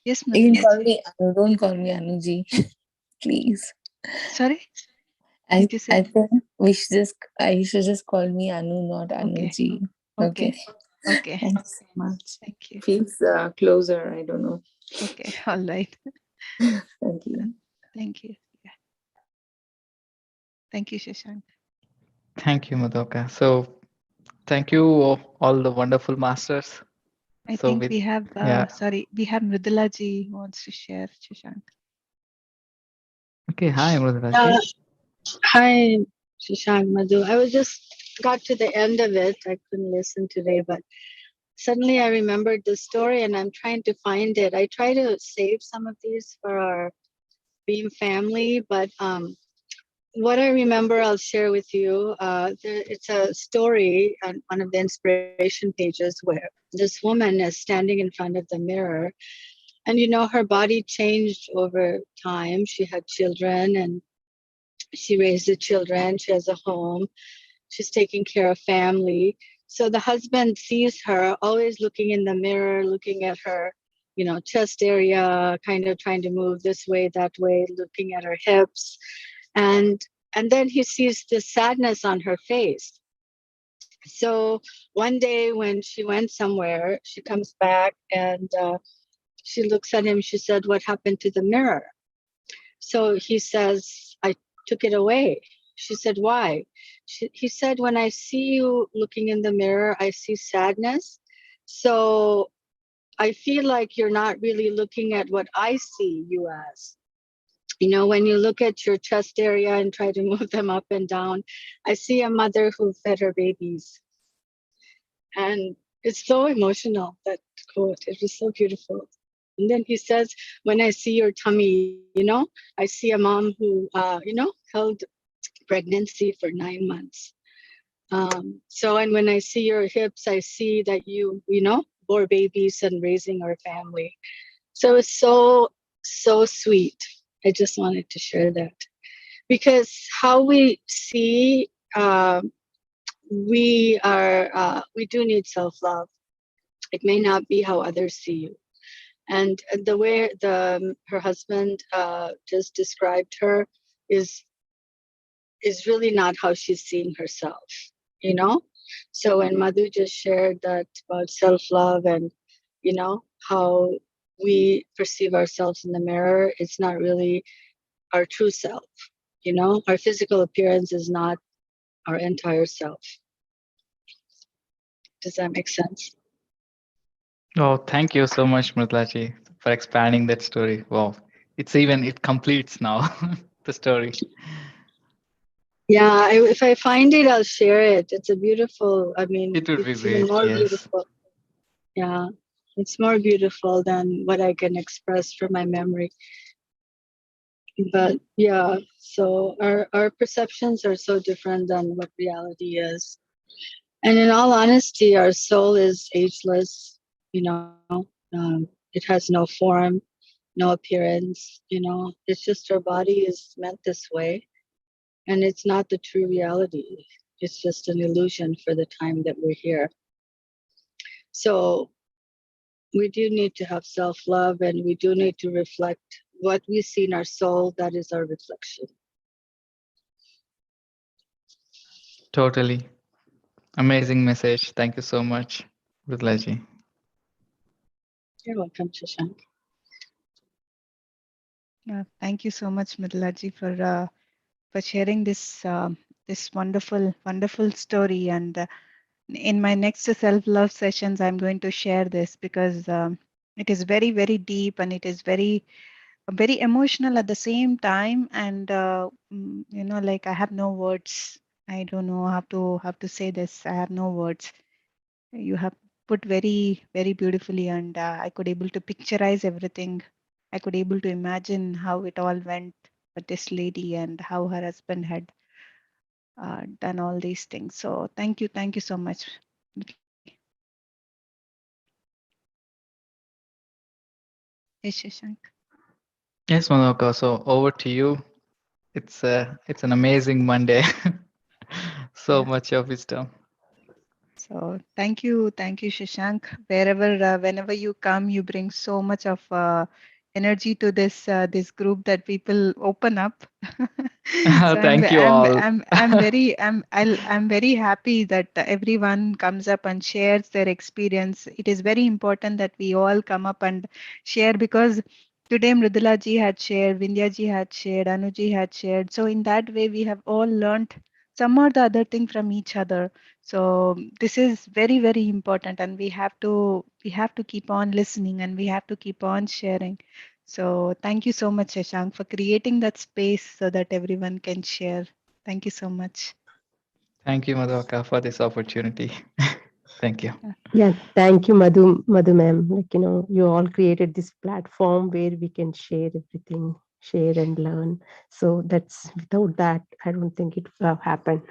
Yes, You can call Madhyaji. me Anu. Don't call me Anuji, please. Sorry, I did you I say? think you should just call me Anu, not Okay, Anuji. okay, Okay. okay. Thank you so much. Thank you. Feels closer. I don't know. Okay, all right. Thank you. Thank you. Yeah. Thank you, Shashank. Thank you, Madhuraka. So thank you all the wonderful masters. I So think with we have, yeah. we have Mridula ji who wants to share, Shashank. Okay, hi, Mrudalaji. Uh, Hi, Shashank, Madhu. I was just got to the end of it. I couldn't listen today, but suddenly I remembered the story and I'm trying to find it. I try to save some of these for our Beam family, but what I remember, I'll share with you. It's a story on one of the inspiration pages where this woman is standing in front of the mirror, and her body changed over time. She had children, and she raised the children. She has a home. She's taking care of family. So the husband sees her always looking in the mirror, looking at her, chest area, kind of trying to move this way, that way, looking at her hips. And then he sees the sadness on her face. So one day when she went somewhere, she comes back and she looks at him. She said, "What happened to the mirror?" So he says, "I took it away." She said, "Why?" He said, "When I see you looking in the mirror, I see sadness. So I feel like you're not really looking at what I see you as. When you look at your chest area and try to move them up and down, I see a mother who fed her babies." And it's so emotional, that quote. It was so beautiful. And then he says, "When I see your tummy, I see a mom who, held pregnancy for 9 months. And when I see your hips, I see that you bore babies and raising our family." So it's so, so sweet. I just wanted to share that. Because how we see, we do need self-love. It may not be how others see you. And the way her husband just described her is really not how she's seeing herself, So when Madhu just shared that about self-love and, how we perceive ourselves in the mirror, it's not really our true self, Our physical appearance is not our entire self. Does that make sense? Oh, thank you so much, Mridulaji, for expanding that story. Wow, it completes now, the story. Yeah, if I find it, I'll share it. It's a beautiful, It would be it's even great, more yes. beautiful. Yeah, it's more beautiful than what I can express from my memory. But yeah, so our perceptions are so different than what reality is. And in all honesty, our soul is ageless, it has no form, no appearance, it's just our body is meant this way. And it's not the true reality. It's just an illusion for the time that we're here. So we do need to have self-love, and we do need to reflect what we see in our soul. That is our reflection. Totally. Amazing message. Thank you so much, Mridulaji. You're welcome, Shashank. Thank you so much, Mridulaji, for sharing this wonderful story. And in my next self-love sessions, I'm going to share this because it is very, very deep, and it is very emotional at the same time. And like, I have no words. I don't know how to say this. I have no words. You have put very, very beautifully, and I could able to picturize everything. I could able to imagine how it all went with this lady and how her husband had done all these things. So thank you so much. Yes, Shashank. Yes, Manoka. So over to you. It's an amazing Monday. So Yeah. much of wisdom. So thank you, Shashank. Whenever you come, you bring so much of energy to this group that people open up. So Thank you all. I'm very happy that everyone comes up and shares their experience. It is very important that we all come up and share, because today Mridula ji had shared, Vindhya ji had shared, Anuji had shared. So in that way, we have all learned some or the other thing from each other. So this is very, very important, and we have to keep on listening, and we have to keep on sharing. So thank you so much, Shashank, for creating that space so that everyone can share. Thank you so much. Thank you, Madhvaka, for this opportunity. Thank you. Yeah, thank you, Madhu ma'am. Like, you all created this platform where we can share everything, share and learn. So that's, without that, I don't think it would have happened.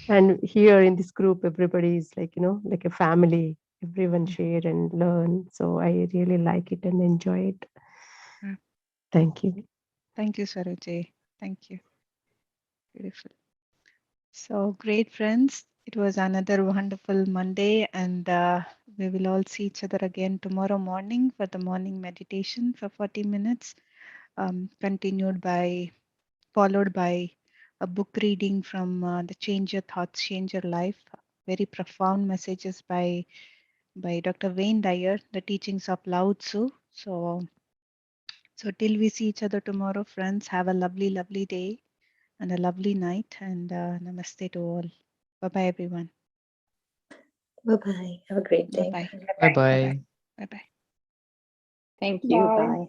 And here in this group, everybody is like, like a family. Everyone share and learn. So I really like it and enjoy it. Yeah. Thank you. Thank you, Sarojay. Thank you. Beautiful. So great, friends. It was another wonderful Monday, and we will all see each other again tomorrow morning for the morning meditation for 40 minutes, followed by a book reading from the Change Your Thoughts, Change Your Life. Very profound messages by Dr. Wayne Dyer, the teachings of Lao Tzu. So till we see each other tomorrow, friends, have a lovely, lovely day and a lovely night. And namaste to all. Bye-bye, everyone. Bye-bye. Have a great day. Bye-bye. Bye Bye-bye. bye. Bye-bye. Thank you. Bye. Bye.